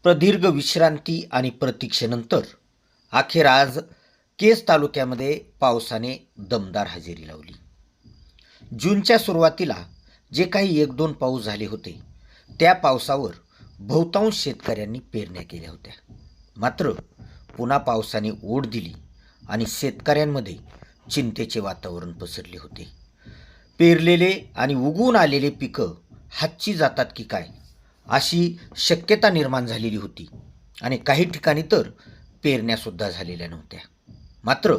प्रदीर्घ विश्रांती आणि प्रतीक्षेनंतर अखेर आज केज तालुक्यामध्ये पावसाने दमदार हजेरी लावली. जूनच्या सुरुवातीला जे काही 1-2 पाऊस झाले होते त्या पावसावर बहुतांश शेतकऱ्यांनी पेरण्या केल्या होत्या. मात्र पुन्हा पावसाने ओढ दिली आणि शेतकऱ्यांमध्ये चिंतेचे वातावरण पसरले होते. पेरलेले आणि उगवून आलेले पिकं हातची जातात की काय अशी शक्यता निर्माण झालेली होती आणि काही ठिकाणी तर पेरण्यासुद्धा झालेल्या नव्हत्या. मात्र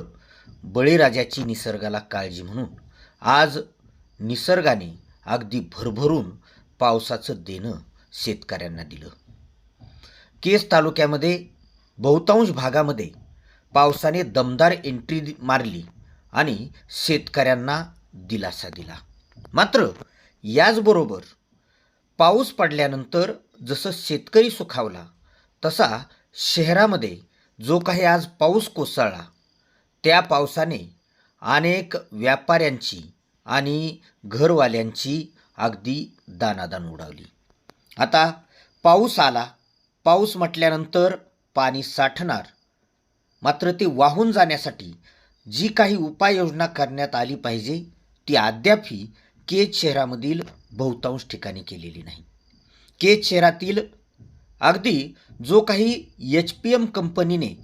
बळीराजाची निसर्गाला काळजी म्हणून आज निसर्गाने अगदी भरभरून पावसाचं देणं शेतकऱ्यांना दिलं. केज तालुक्यामध्ये बहुतांश भागामध्ये पावसाने दमदार एंट्री मारली आणि शेतकऱ्यांना दिलासा दिला. मात्र याचबरोबर पाऊस पडल्यानंतर जसं शेतकरी सुखावला तसा शहरामध्ये जो काही आज पाऊस कोसळला त्या पावसाने अनेक व्यापाऱ्यांची आणि घरवाल्यांची अगदी दाणादाण उडावली. आता पाऊस आला, पाऊस म्हटल्यानंतर पाणी साठणार, मात्र ते वाहून जाण्यासाठी जी काही उपाययोजना करण्यात आली पाहिजे ती अद्यापही केज शहरामधील बहुतांश ठिकाणी केलेली नाही. केज शहरातील अगदी जो काही HPM कंपनीने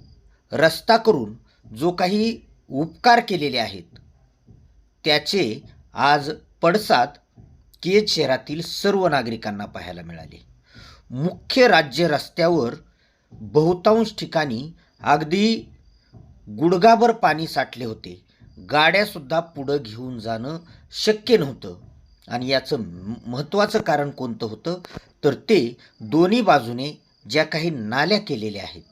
रस्ता करून जो काही उपकार केलेले आहेत त्याचे आज पडसाद केज शहरातील सर्व नागरिकांना पाहायला मिळाले. मुख्य राज्य रस्त्यावर बहुतांश ठिकाणी अगदी गुडघाभर पाणी साठले होते. गाड्यासुद्धा पुढं घेऊन जाणं शक्य नव्हतं आणि याचं महत्त्वाचं कारण कोणतं होतं तर ते दोन्ही बाजूने ज्या काही नाल्या केलेल्या आहेत,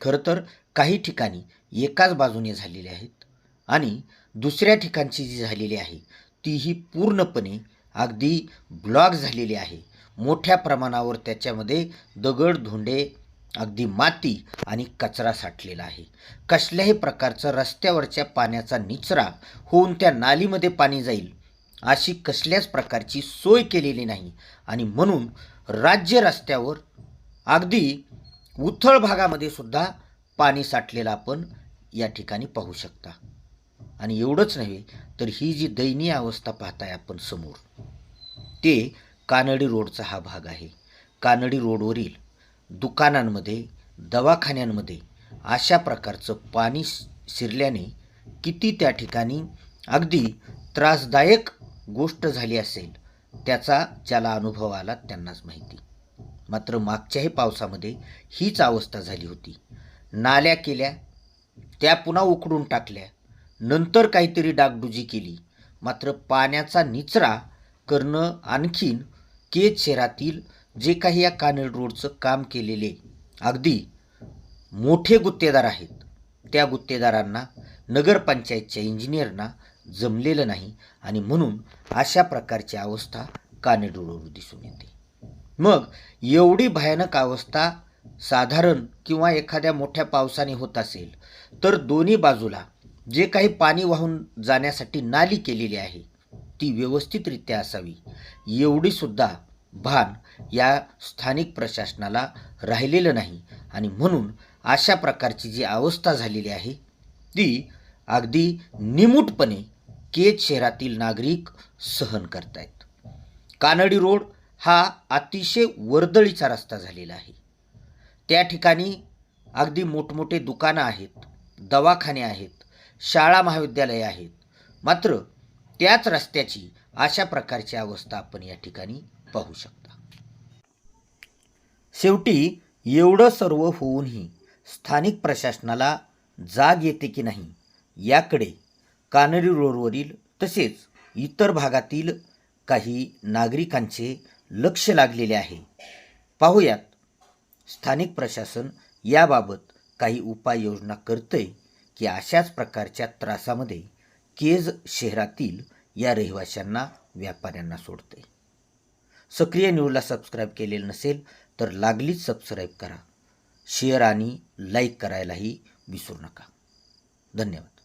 खरं तर काही ठिकाणी एकाच बाजूने झालेल्या आहेत आणि दुसऱ्या ठिकाणची जी झालेली आहे तीही पूर्णपणे अगदी ब्लॉक झालेली आहे. मोठ्या प्रमाणावर त्याच्यामध्ये दगड, धोंडे, अगदी माती आणि कचरा साठलेला आहे. कसल्याही प्रकारचा रस्त्यावरच्या पाण्याचा निचरा होऊन त्या नालीमध्ये पाणी जाईल अशी कसल्याच प्रकारची सोय केलेली नाही आणि म्हणून राज्य रस्त्यावर अगदी उथळ भागामध्ये सुद्धा पाणी साठलेलं आपण या ठिकाणी पाहू शकता. आणि एवढंच नव्हे तर ही जी दयनीय अवस्था पाहताय आपण समोर ते कानडी रोडचा हा भाग आहे. कानडी रोडवरील दुकानांमध्ये, दवाखान्यांमध्ये अशा प्रकारचं पाणी शिरल्याने किती त्या ठिकाणी अगदी त्रासदायक गोष्ट झाली असेल त्याचा ज्याला अनुभव आला त्यांनाच माहिती. मात्र मागच्याही पावसामध्ये हीच अवस्था झाली होती. नाल्या केल्या, त्या पुन्हा उकडून टाकल्या, नंतर काहीतरी डागडुजी केली, मात्र पाण्याचा निचरा करणं आणखीन केज शहरातील जे काही या कानड रोडचं काम केलेले अगदी मोठे गुत्तेदार आहेत त्या गुत्तेदारांना, नगरपंचायतच्या इंजिनियरना जमलेलं नाही आणि म्हणून अशा प्रकारची अवस्था कानड रोडवर दिसून येते. मग एवढी भयानक अवस्था साधारण किंवा एखाद्या मोठ्या पावसाने होत असेल तर दोन्ही बाजूला जे काही पाणी वाहून जाण्यासाठी नाली केलेली आहे ती व्यवस्थितरित्या असावी एवढी सुद्धा भान या स्थानिक प्रशासनाला राहिलेलं नाही आणि म्हणून अशा प्रकारची जी अवस्था झालेली आहे ती अगदी निमूटपणे केज शहरातील नागरिक सहन करतायत. कानडी रोड हा अतिशय वर्दळीचा रस्ता झालेला आहे. त्या ठिकाणी अगदी मोठमोठे दुकानं आहेत, दवाखाने आहेत, शाळा महाविद्यालये आहेत, मात्र त्याच रस्त्याची अशा प्रकारची अवस्था आपण या ठिकाणी पाहू शकता. शेवटी एवढं सर्व होऊनही स्थानिक प्रशासनाला जाग येते की नाही याकडे कानडी रोडवरील तसेच इतर भागातील काही नागरिकांचे लक्ष लागलेले आहे. पाहूयात स्थानिक प्रशासन याबाबत काही उपाययोजना करतंय की अशाच प्रकारच्या त्रासामध्ये केज शहरातील या रहिवाशांना, व्यापाऱ्यांना सोडते. सक्रिय न्यूजला सबस्क्राईब केलेलं नसेल तर लागलीच सबस्क्राईब करा, शेअर आणि लाईक करायलाही विसरू नका. धन्यवाद.